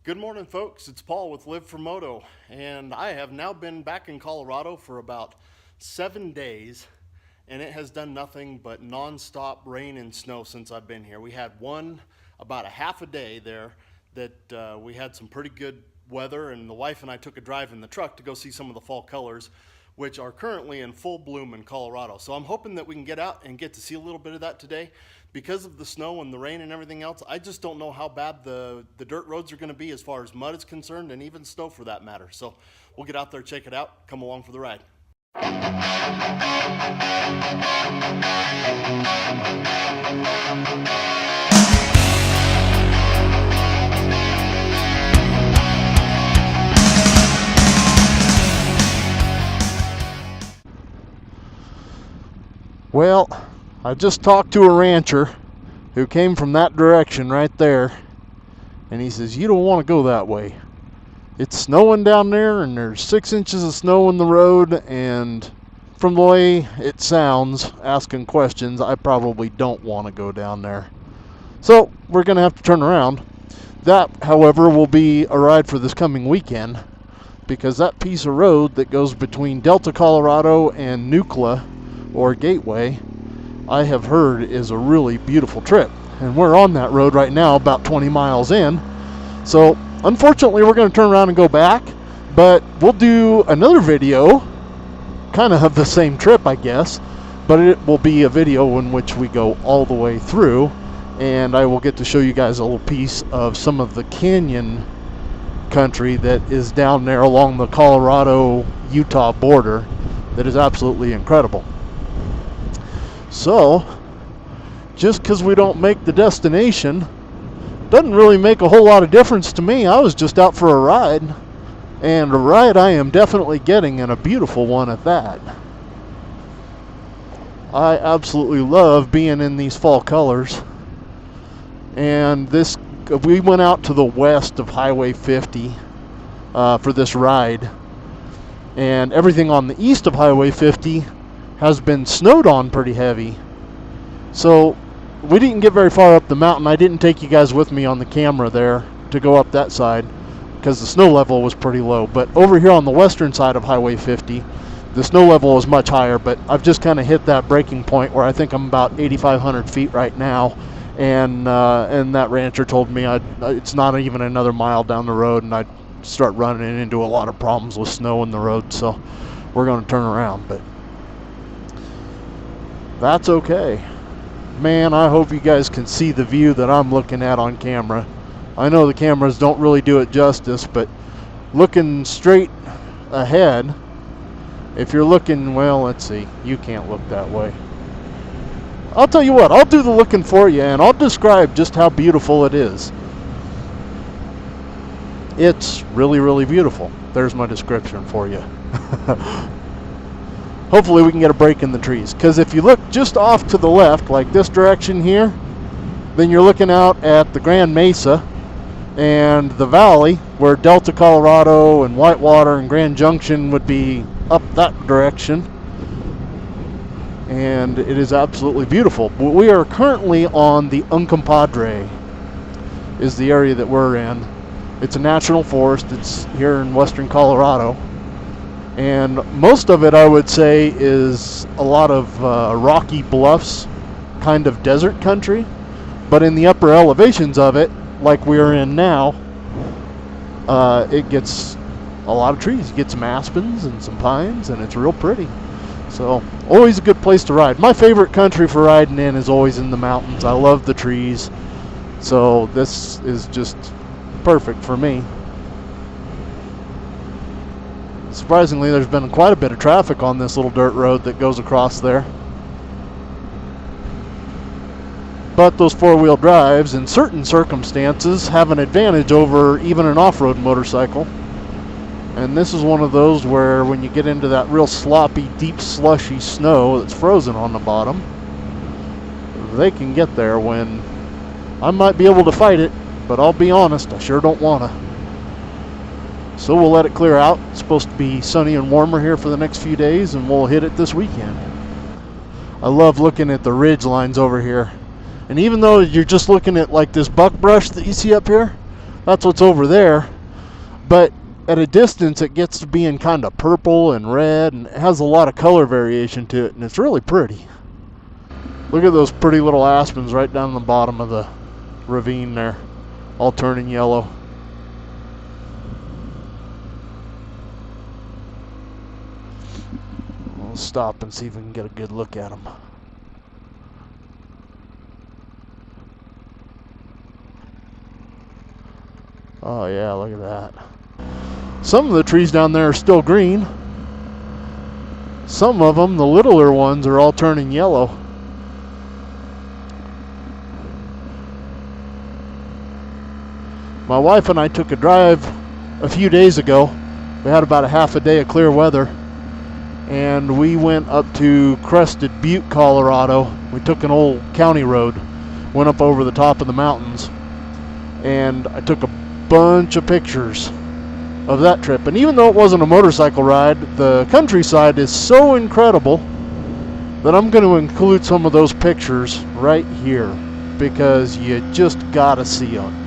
Good morning, folks. It's Paul with Live for Moto, and I have now been back in Colorado for about 7 days, and it has done nothing but nonstop rain and snow since I've been here. We had about a half a day there that we had some pretty good weather, and the wife and I took a drive in the truck to go see some of the fall colors, which are currently in full bloom in Colorado. So I'm hoping that we can get out and get to see a little bit of that today. Because of the snow and the rain and everything else, I just don't know how bad the dirt roads are going to be as far as mud is concerned, and even snow for that matter. So we'll get out there, check it out, come along for the ride. Well, I just talked to a rancher who came from that direction right there, and he says, you don't want to go that way. It's snowing down there, and there's 6 inches of snow in the road, and from the way it sounds, asking questions, I probably don't want to go down there. So we're going to have to turn around. That, however, will be a ride for this coming weekend, because that piece of road that goes between Delta, Colorado and Nucla, or Gateway, I have heard is a really beautiful trip. And we're on that road right now, about 20 miles in. So unfortunately, we're going to turn around and go back, but we'll do another video, kind of the same trip, I guess, but it will be a video in which we go all the way through, and I will get to show you guys a little piece of some of the canyon country that is down there along the Colorado-Utah border that is absolutely incredible. So, just because we don't make the destination doesn't really make a whole lot of difference to me. I was just out for a ride, and a ride I am definitely getting, and a beautiful one at that. I absolutely love being in these fall colors, and we went out to the west of Highway 50 for this ride, and everything on the east of Highway 50 has been snowed on pretty heavy. So we didn't get very far up the mountain. I didn't take you guys with me on the camera there to go up that side because the snow level was pretty low. But over here on the western side of Highway 50, the snow level is much higher, but I've just kind of hit that breaking point where I think I'm about 8,500 feet right now. And that rancher told me it's not even another mile down the road, and I'd start running into a lot of problems with snow in the road. So we're going to turn around, but that's okay. Man, I hope you guys can see the view that I'm looking at on camera. I know the cameras don't really do it justice, but looking straight ahead, if you're looking, well, let's see, you can't look that way. I'll tell you what, I'll do the looking for you, and I'll describe just how beautiful it is. It's really, really beautiful. There's my description for you. Hopefully we can get a break in the trees, because if you look just off to the left, like this direction here, then you're looking out at the Grand Mesa and the valley where Delta, Colorado and Whitewater and Grand Junction would be up that direction, and it is absolutely beautiful. We are currently on the Uncompahgre is the area that we're in. It's a national forest. It's here in western Colorado. And most of it, I would say, is a lot of rocky bluffs, kind of desert country. But in the upper elevations of it, like we're in now, it gets a lot of trees. You get some aspens and some pines, and it's real pretty. So, always a good place to ride. My favorite country for riding in is always in the mountains. I love the trees. So, this is just perfect for me. Surprisingly, there's been quite a bit of traffic on this little dirt road that goes across there. But those four-wheel drives, in certain circumstances, have an advantage over even an off-road motorcycle. And this is one of those where when you get into that real sloppy, deep, slushy snow that's frozen on the bottom, they can get there when I might be able to fight it, but I'll be honest, I sure don't want to. So we'll let it clear out. It's supposed to be sunny and warmer here for the next few days, and we'll hit it this weekend. I love looking at the ridge lines over here. And even though you're just looking at like this buckbrush that you see up here, That's what's over there. But at a distance, it gets to being kind of purple and red, and it has a lot of color variation to it, and it's really pretty. Look at those pretty little aspens right down the bottom of the ravine there, all turning yellow. We'll stop and see if we can get a good look at them. Oh yeah, look at that. Some of the trees down there are still green. Some of them, the littler ones, are all turning yellow. My wife and I took a drive a few days ago. We had about a half a day of clear weather, and we went up to Crested Butte, Colorado. We took an old county road, went up over the top of the mountains, and I took a bunch of pictures of that trip. And even though it wasn't a motorcycle ride, the countryside is so incredible that I'm going to include some of those pictures right here, because you just gotta see them.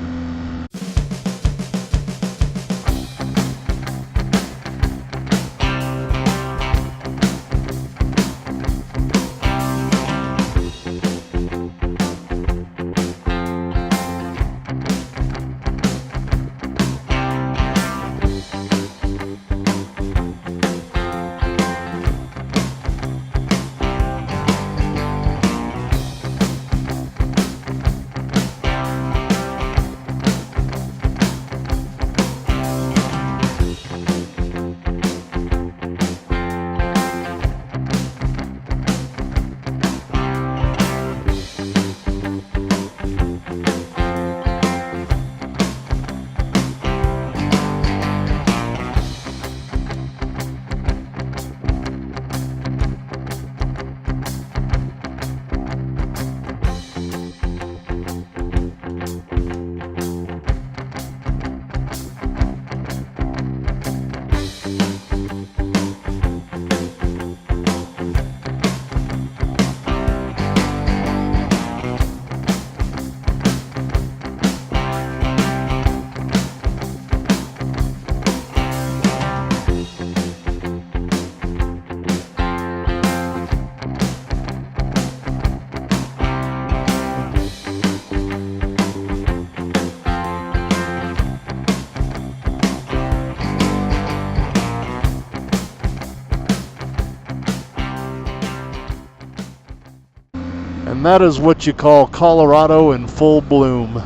And that is what you call Colorado in full bloom.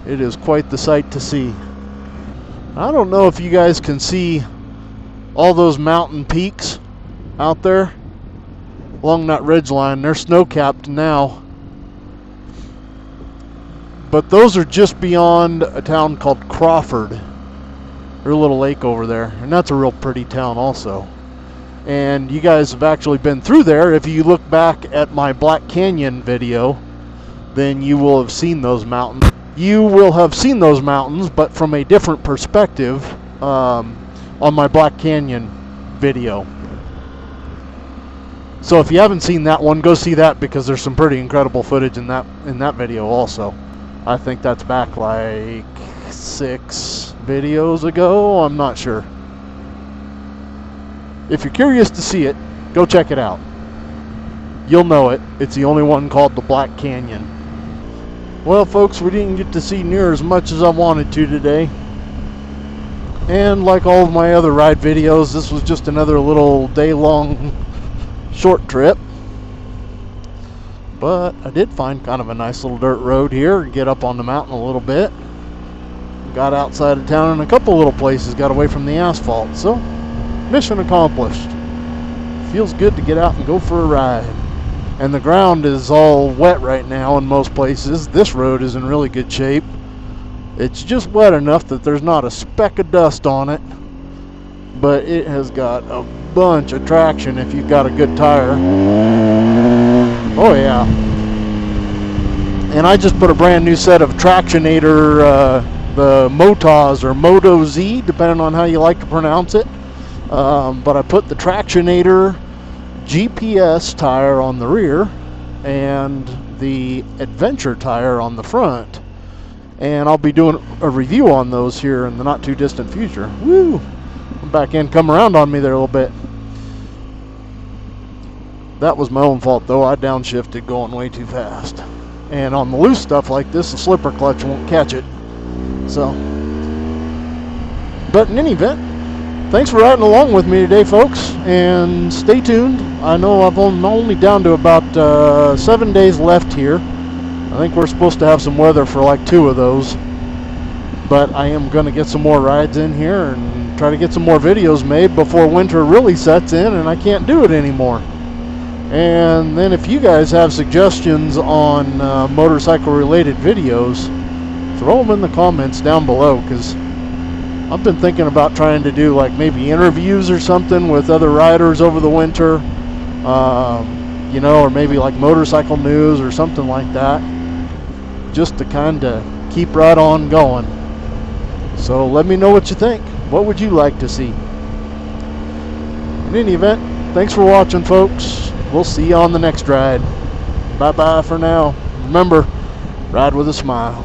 It is quite the sight to see. I don't know if you guys can see all those mountain peaks out there along that ridge line. They're snow-capped now. But those are just beyond a town called Crawford. There's a little lake over there, and that's a real pretty town also. And you guys have actually been through there. If you look back at my Black Canyon video, then you will have seen those mountains. You will have seen those mountains, but from a different perspective on my Black Canyon video. So if you haven't seen that one, go see that, because there's some pretty incredible footage in that video also. I think that's back like 6 videos ago. I'm not sure. If you're curious to see it, go check it out. You'll know it. It's the only one called the Black Canyon. Well, folks, we didn't get to see near as much as I wanted to today. And like all of my other ride videos, this was just another little day-long short trip. But I did find kind of a nice little dirt road here and get up on the mountain a little bit. Got outside of town in a couple little places, got away from the asphalt. So, mission accomplished. Feels good to get out and go for a ride. And the ground is all wet right now in most places. This road is in really good shape. It's just wet enough that there's not a speck of dust on it, but it has got a bunch of traction if you've got a good tire. Oh yeah. And I just put a brand new set of Tractionator, the Motos or Moto Z, depending on how you like to pronounce it. But I put the Tractionator GPS tire on the rear and the Adventure tire on the front. and I'll be doing a review on those here in the not too distant future. Woo! Back end come around on me there a little bit. That was my own fault though. I downshifted going way too fast. And on the loose stuff like this, the slipper clutch won't catch it. So, but in any event, thanks for riding along with me today, folks, and stay tuned. I know I'm only down to about 7 days left here. I think we're supposed to have some weather for like 2 of those, but I am going to get some more rides in here and try to get some more videos made before winter really sets in and I can't do it anymore. And then if you guys have suggestions on motorcycle related videos, throw them in the comments down below, because I've been thinking about trying to do like maybe interviews or something with other riders over the winter, you know, or maybe like motorcycle news or something like that, just to kind of keep right on going. So let me know what you think. What would you like to see? In any event, thanks for watching, folks. We'll see you on the next ride. Bye bye for now. Remember, ride with a smile.